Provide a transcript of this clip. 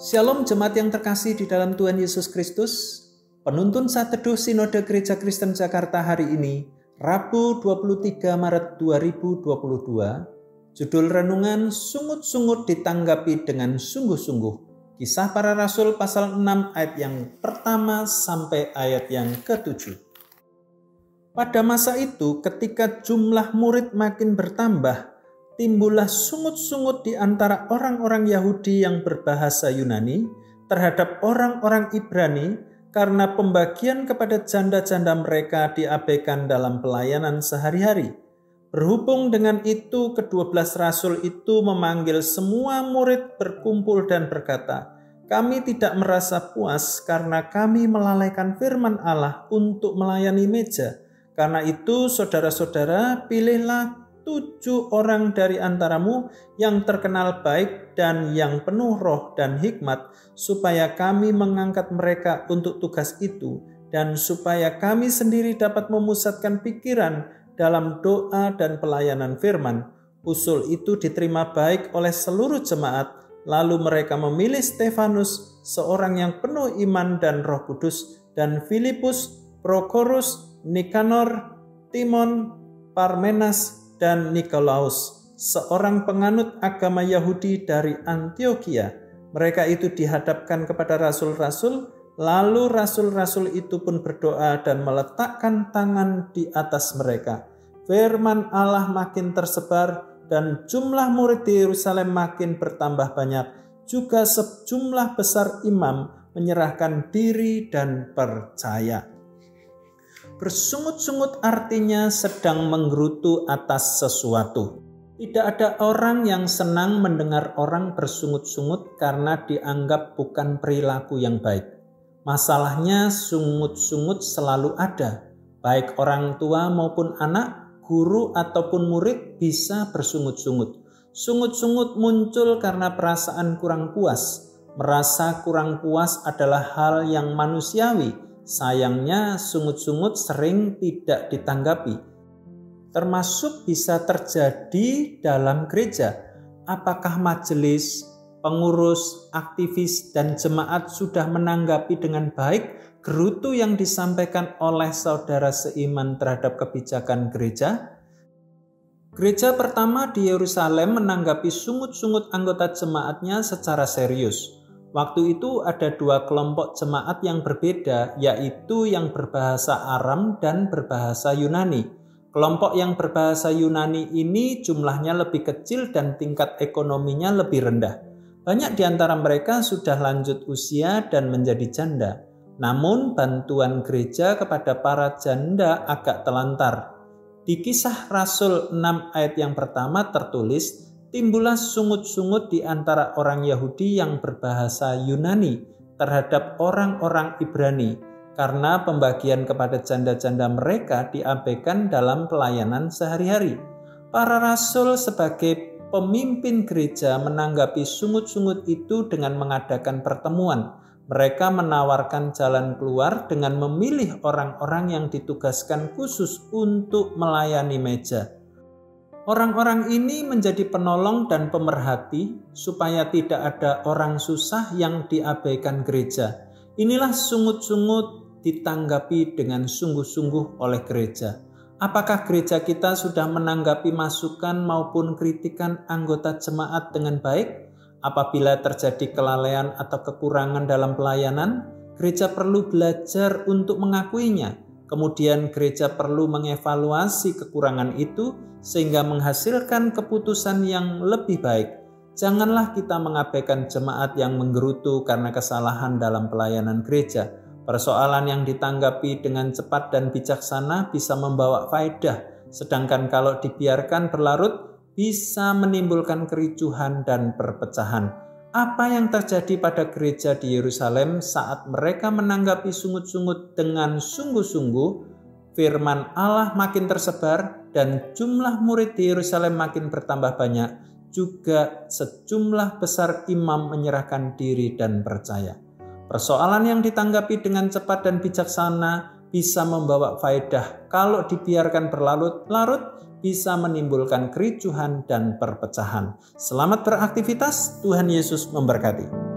Shalom jemaat yang terkasih di dalam Tuhan Yesus Kristus. Penuntun Saat Teduh Sinode Gereja Kristen Jakarta hari ini, Rabu 23 Maret 2022. Judul renungan sungut-sungut ditanggapi dengan sungguh-sungguh. Kisah Para Rasul pasal 6 ayat yang pertama sampai ayat yang ke-7. Pada masa itu ketika jumlah murid makin bertambah, timbullah sungut-sungut di antara orang-orang Yahudi yang berbahasa Yunani terhadap orang-orang Ibrani karena pembagian kepada janda-janda mereka diabaikan dalam pelayanan sehari-hari. Berhubung dengan itu, ke-12 rasul itu memanggil semua murid berkumpul dan berkata, "Kami tidak merasa puas karena kami melalaikan firman Allah untuk melayani meja. Karena itu, saudara-saudara, pilihlah 7 orang dari antaramu yang terkenal baik dan yang penuh roh dan hikmat, supaya kami mengangkat mereka untuk tugas itu, dan supaya kami sendiri dapat memusatkan pikiran dalam doa dan pelayanan firman." Usul itu diterima baik oleh seluruh jemaat, lalu mereka memilih Stefanus, seorang yang penuh iman dan Roh Kudus, dan Filipus, Prokorus, Nikanor, Timon, Parmenas, dan Nikolaus, seorang penganut agama Yahudi dari Antiokhia. Mereka itu dihadapkan kepada rasul-rasul, lalu rasul-rasul itu pun berdoa dan meletakkan tangan di atas mereka. Firman Allah makin tersebar dan jumlah murid di Yerusalem makin bertambah banyak. Juga sejumlah besar imam menyerahkan diri dan percaya. Bersungut-sungut artinya sedang menggerutu atas sesuatu. Tidak ada orang yang senang mendengar orang bersungut-sungut karena dianggap bukan perilaku yang baik. Masalahnya sungut-sungut selalu ada. Baik orang tua maupun anak, guru ataupun murid bisa bersungut-sungut. Sungut-sungut muncul karena perasaan kurang puas. Merasa kurang puas adalah hal yang manusiawi. Sayangnya sungut-sungut sering tidak ditanggapi. Termasuk bisa terjadi dalam gereja. Apakah majelis, pengurus, aktivis, dan jemaat sudah menanggapi dengan baik gerutu yang disampaikan oleh saudara seiman terhadap kebijakan gereja? Gereja pertama di Yerusalem menanggapi sungut-sungut anggota jemaatnya secara serius. Waktu itu ada 2 kelompok jemaat yang berbeda, yaitu yang berbahasa Aram dan berbahasa Yunani. Kelompok yang berbahasa Yunani ini jumlahnya lebih kecil dan tingkat ekonominya lebih rendah. Banyak di antara mereka sudah lanjut usia dan menjadi janda. Namun bantuan gereja kepada para janda agak telantar. Di Kisah Rasul 6 ayat yang pertama tertulis, timbullah sungut-sungut di antara orang Yahudi yang berbahasa Yunani terhadap orang-orang Ibrani karena pembagian kepada janda-janda mereka diabaikan dalam pelayanan sehari-hari. Para rasul sebagai pemimpin gereja menanggapi sungut-sungut itu dengan mengadakan pertemuan. Mereka menawarkan jalan keluar dengan memilih orang-orang yang ditugaskan khusus untuk melayani meja. Orang-orang ini menjadi penolong dan pemerhati supaya tidak ada orang susah yang diabaikan gereja. Inilah sungut-sungut ditanggapi dengan sungguh-sungguh oleh gereja. Apakah gereja kita sudah menanggapi masukan maupun kritikan anggota jemaat dengan baik? Apabila terjadi kelalaian atau kekurangan dalam pelayanan, gereja perlu belajar untuk mengakuinya. Kemudian gereja perlu mengevaluasi kekurangan itu sehingga menghasilkan keputusan yang lebih baik. Janganlah kita mengabaikan jemaat yang menggerutu karena kesalahan dalam pelayanan gereja. Persoalan yang ditanggapi dengan cepat dan bijaksana bisa membawa faedah, sedangkan kalau dibiarkan berlarut bisa menimbulkan kericuhan dan perpecahan. Apa yang terjadi pada gereja di Yerusalem saat mereka menanggapi sungut-sungut dengan sungguh-sungguh? Firman Allah makin tersebar dan jumlah murid di Yerusalem makin bertambah banyak. Juga sejumlah besar imam menyerahkan diri dan percaya. Persoalan yang ditanggapi dengan cepat dan bijaksana bisa membawa faedah. Kalau dibiarkan berlarut-larut, bisa menimbulkan kericuhan dan perpecahan. Selamat beraktivitas, Tuhan Yesus memberkati.